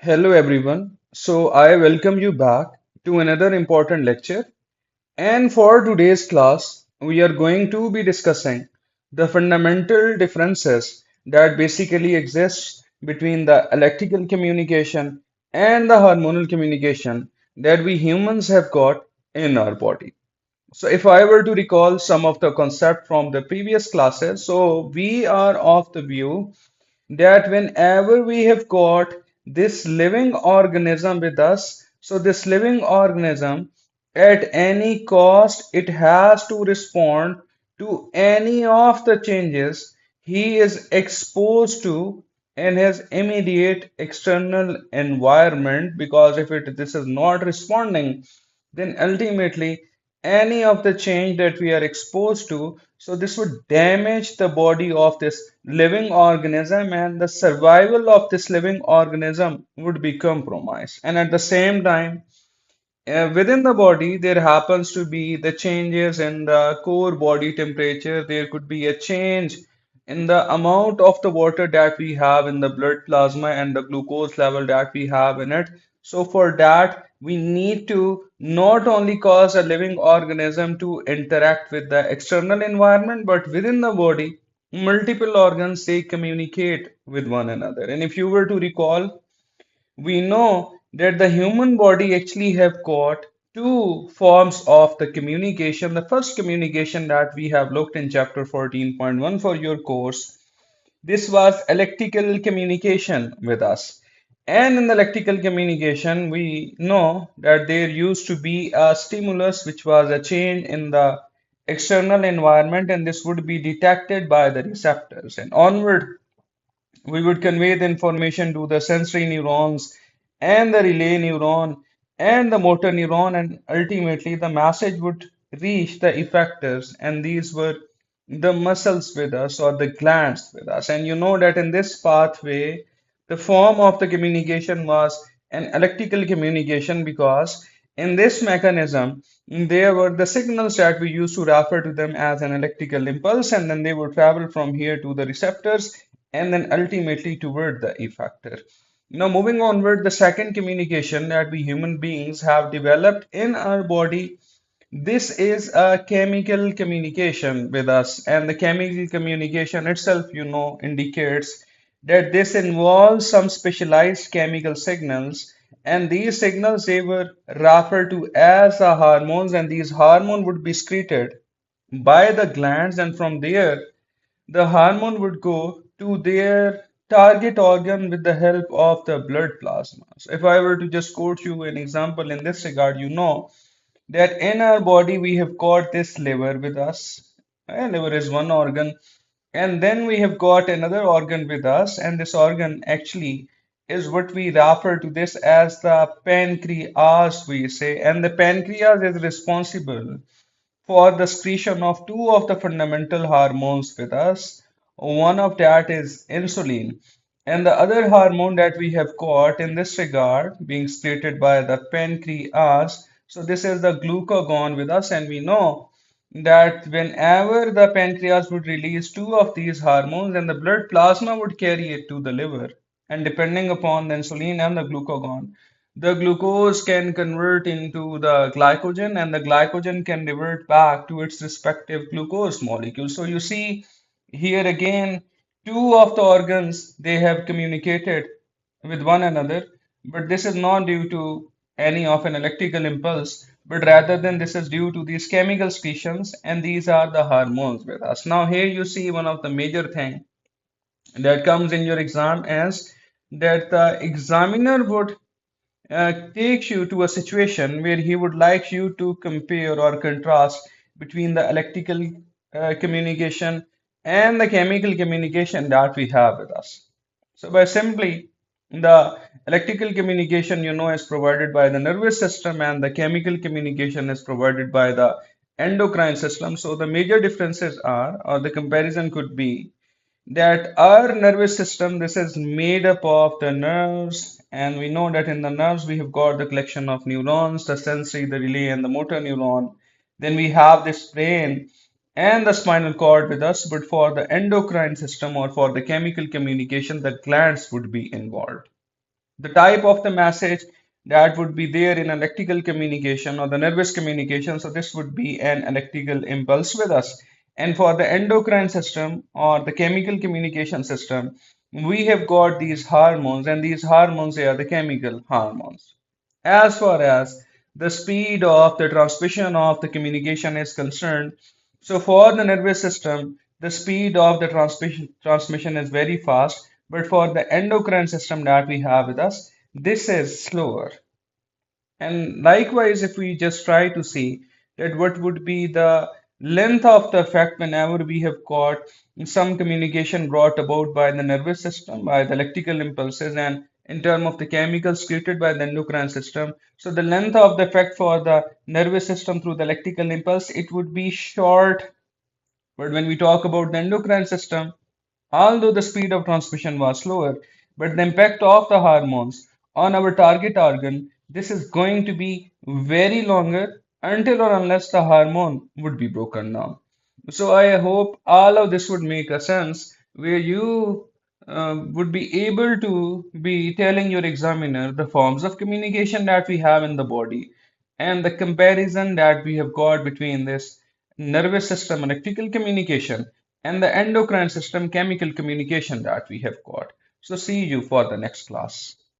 Hello everyone. So I welcome you back to another important lecture. And for today's class, we are going to be discussing the fundamental differences that basically exist between the electrical communication and the hormonal communication that we humans have got in our body. So if I were to recall some of the concept from the previous classes, so we are of the view that whenever we have got this living organism with us, so this living organism at any cost, it has to respond to any of the changes he is exposed to in his immediate external environment, because if this is not responding, then ultimately any of the change that we are exposed to, so this would damage the body of this living organism, and the survival of this living organism would be compromised. And at the same time, within the body, there happens to be the changes in the core body temperature. There could be a change in the amount of the water that we have in the blood plasma and the glucose level that we have in it. So, for that, we need to not only cause a living organism to interact with the external environment, but within the body, multiple organs they communicate with one another. And if you were to recall, we know that the human body actually have got two forms of the communication. The first communication that we have looked in chapter 14.1 for your course, this was electrical communication with us. And in the electrical communication, we know that there used to be a stimulus, which was a change in the external environment, and this would be detected by the receptors. And onward, we would convey the information to the sensory neurons and the relay neuron and the motor neuron, and ultimately the message would reach the effectors, and these were the muscles with us or the glands with us. And you know that in this pathway, the form of the communication was an electrical communication, because in this mechanism, there were the signals that we used to refer to them as an electrical impulse, and then they would travel from here to the receptors and then ultimately toward the effector. Now, moving onward, the second communication that we human beings have developed in our body, this is a chemical communication with us, and the chemical communication itself, indicates that this involves some specialized chemical signals, and these signals they were referred to as the hormones, and these hormones would be secreted by the glands, and from there the hormone would go to their target organ with the help of the blood plasma. So if I were to just quote you an example in this regard, you know that in our body we have got this liver with us. Liver is one organ, and then we have got another organ with us, and this organ actually is what we refer to this as the pancreas, we say, and the pancreas is responsible for the secretion of two of the fundamental hormones with us. One of that is insulin, and the other hormone that we have got in this regard being secreted by the pancreas. So this is the glucagon with us, and we know that whenever the pancreas would release two of these hormones, then the blood plasma would carry it to the liver. And depending upon the insulin and the glucagon, the glucose can convert into the glycogen, and the glycogen can revert back to its respective glucose molecule. So you see here again, two of the organs they have communicated with one another, but this is not due to any of an electrical impulse, but rather than this is due to these chemical secretions, and these are the hormones with us. Now here you see one of the major thing that comes in your exam is that the examiner would takes you to a situation where he would like you to compare or contrast between the electrical communication and the chemical communication that we have with us. So, by simply the electrical communication, is provided by the nervous system, and the chemical communication is provided by the endocrine system. So, the major differences are, or the comparison could be, that our nervous system this is made up of the nerves, and we know that in the nerves we have got the collection of neurons, the sensory, the relay, and the motor neuron. Then we have this brain and the spinal cord with us, but for the endocrine system or for the chemical communication, the glands would be involved. the type of the message that would be there in electrical communication or the nervous communication. So this would be an electrical impulse with us. And for the endocrine system or the chemical communication system, we have got these hormones, and these hormones are the chemical hormones. As far as the speed of the transmission of the communication is concerned, so for the nervous system, the speed of the transmission is very fast, but for the endocrine system that we have with us, this is slower. And likewise, if we just try to see that what would be the length of the effect whenever we have got some communication brought about by the nervous system, by the electrical impulses, and in terms of the chemicals created by the endocrine system. So the length of the effect for the nervous system through the electrical impulse, it would be short. But when we talk about the endocrine system, although the speed of transmission was slower, but the impact of the hormones on our target organ, this is going to be very longer until or unless the hormone would be broken down. So I hope all of this would make a sense where you would be able to be telling your examiner the forms of communication that we have in the body and the comparison that we have got between this nervous system electrical communication and the endocrine system chemical communication that we have got. So see you for the next class.